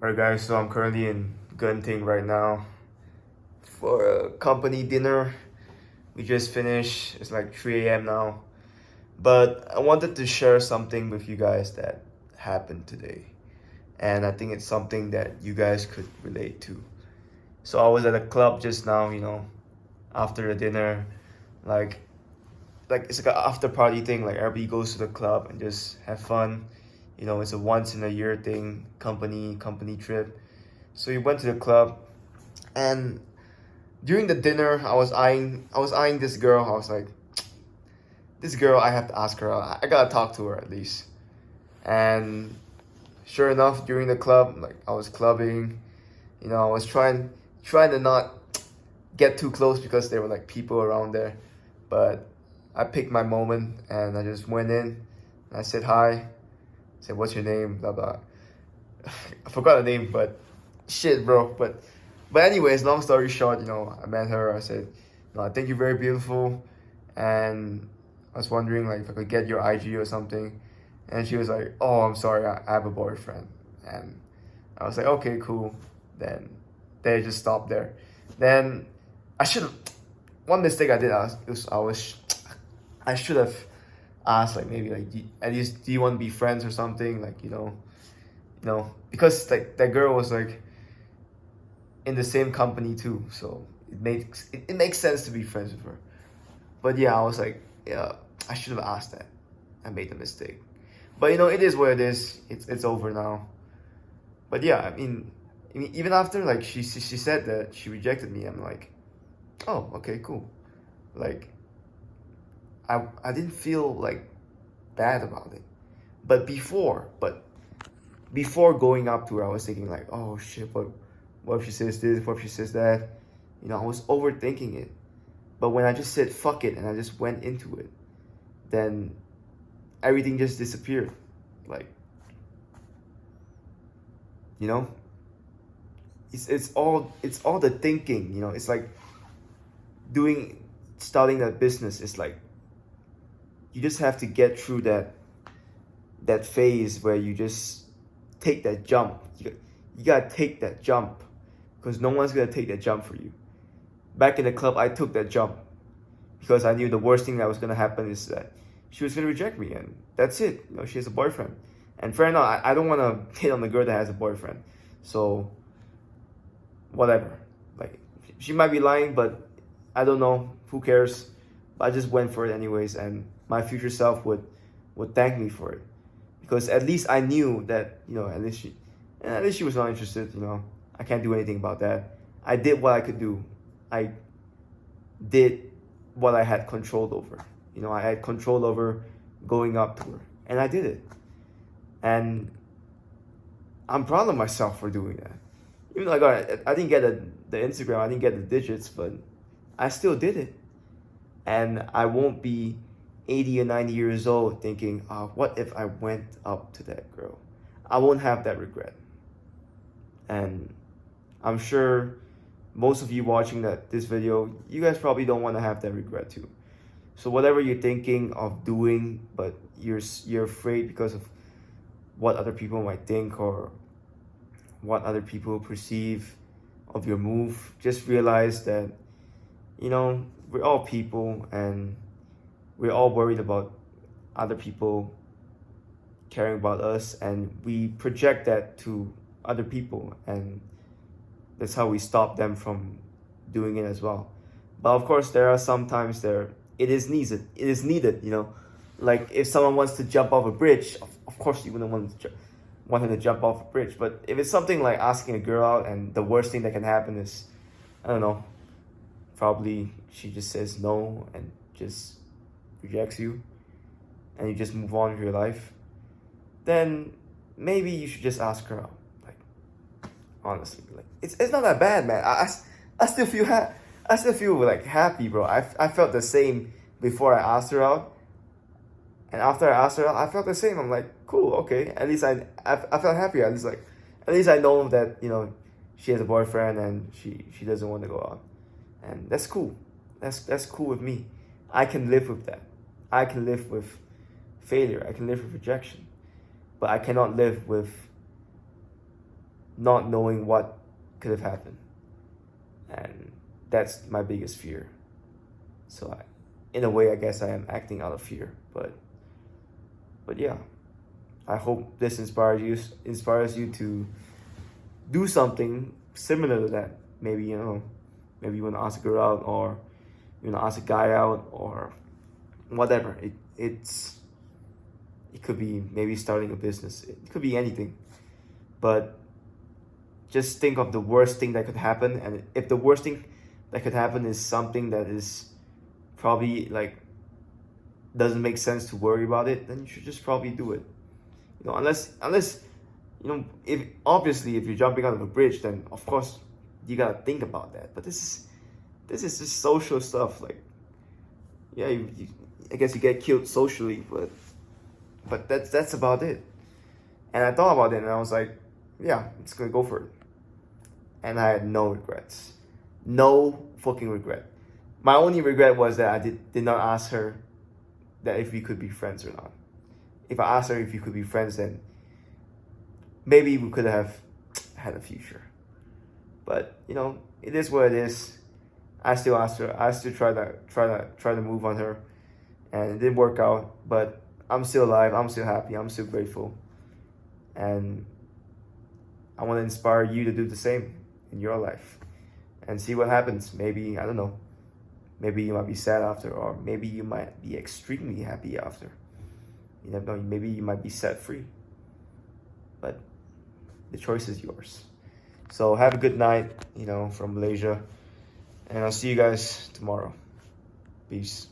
Alright guys, so I'm currently in Genting right now for a company dinner. We just finished, it's like 3 a.m. now. But I wanted to share something with you guys that happened today. And I think it's something that you guys could relate to. So I was at a club just now, after the dinner. Like it's like an after party thing, like everybody goes to the club and just have fun. It's a once in a year thing, company trip. So we went to the club, and during the dinner, I was eyeing this girl. I was like, this girl, I have to ask her out. I gotta talk to her at least. And sure enough, during the club, like I was clubbing, I was trying to not get too close because there were like people around there. But I picked my moment and I just went in. And I said hi. Said, what's your name? Blah blah. I forgot the name, but shit, bro. But anyways, long story short, I met her. I said, no, I think you're very beautiful, and I was wondering like if I could get your IG or something. And she was like, oh, I'm sorry, I have a boyfriend. And I was like, okay, cool. Then they just stopped there. Then I should one mistake I did I should have asked like maybe like at least do you want to be friends or something, like because like that girl was like in the same company too, so it makes sense to be friends with her. But yeah, I was like, yeah, I should have asked that. I made the mistake. But it is what it is. It's over now. But yeah, I mean even after like she said that she rejected me, I'm like, oh, okay, cool. Like I didn't feel like bad about it. But before going up to her, I was thinking like, oh shit, what if she says this? What if she says that? I was overthinking it. But when I just said fuck it and I just went into it, then everything just disappeared. Like, you know, it's all the thinking. It's like starting that business. It's like you just have to get through that phase where you just take that jump. You gotta take that jump because no one's gonna take that jump for you. Back in the club, I took that jump because I knew the worst thing that was gonna happen is that she was gonna reject me, and that's it. She has a boyfriend, and fair enough. I don't want to hit on the girl that has a boyfriend, so whatever. Like, she might be lying, but I don't know. Who cares? But I just went for it anyways, and my future self would thank me for it because at least I knew that at least she was not interested. I can't do anything about that. I did what I could do. I did what I had control over. I had control over going up to her, and I did it. And I'm proud of myself for doing that. Even though I didn't get the Instagram, I didn't get the digits, but I still did it. And I won't be 80 or 90 years old thinking, what if I went up to that girl? I won't have that regret. And I'm sure most of you watching this video, you guys probably don't want to have that regret too. So whatever you're thinking of doing, but you're afraid because of what other people might think or what other people perceive of your move, just realize that we're all people, and we're all worried about other people caring about us, and we project that to other people, and that's how we stop them from doing it as well. But of course, there are some times there it is needed. Like if someone wants to jump off a bridge, of course you wouldn't want him to jump off a bridge. But if it's something like asking a girl out, and the worst thing that can happen is, I don't know, probably she just says no and just rejects you, and you just move on with your life, then maybe you should just ask her out. Like, honestly, like it's not that bad, man. I still feel I still feel like happy, bro. I felt the same before I asked her out, and after I asked her out, I felt the same. I'm like, cool, okay. At least I felt happy. At least I know that she has a boyfriend and she doesn't want to go out, and that's cool. That's cool with me. I can live with that. I can live with failure. I can live with rejection, but I cannot live with not knowing what could have happened. And that's my biggest fear. So in a way, I guess I am acting out of fear, but yeah, I hope this inspires you to do something similar to that. Maybe maybe you want to ask a girl out, or you want to ask a guy out, or whatever. It could be maybe starting a business. It could be anything, but just think of the worst thing that could happen. And if the worst thing that could happen is something that is probably like doesn't make sense to worry about it, then you should just probably do it. Unless if you're jumping out of a bridge, then of course you gotta think about that. But this is just social stuff. Like, yeah, I guess you get killed socially, but that's about it. And I thought about it, and I was like, yeah, I'm just gonna go for it. And I had no regrets, no fucking regret. My only regret was that I did not ask her that if we could be friends or not. If I asked her if we could be friends, then maybe we could have had a future. But it is what it is. I still asked her. I still try to move on her, and it didn't work out. But I'm still alive. I'm still happy. I'm still grateful, and I want to inspire you to do the same in your life, and see what happens. Maybe, I don't know. Maybe you might be sad after, or maybe you might be extremely happy after. You never know. Maybe you might be set free. But the choice is yours. So have a good night, from Malaysia. And I'll see you guys tomorrow. Peace.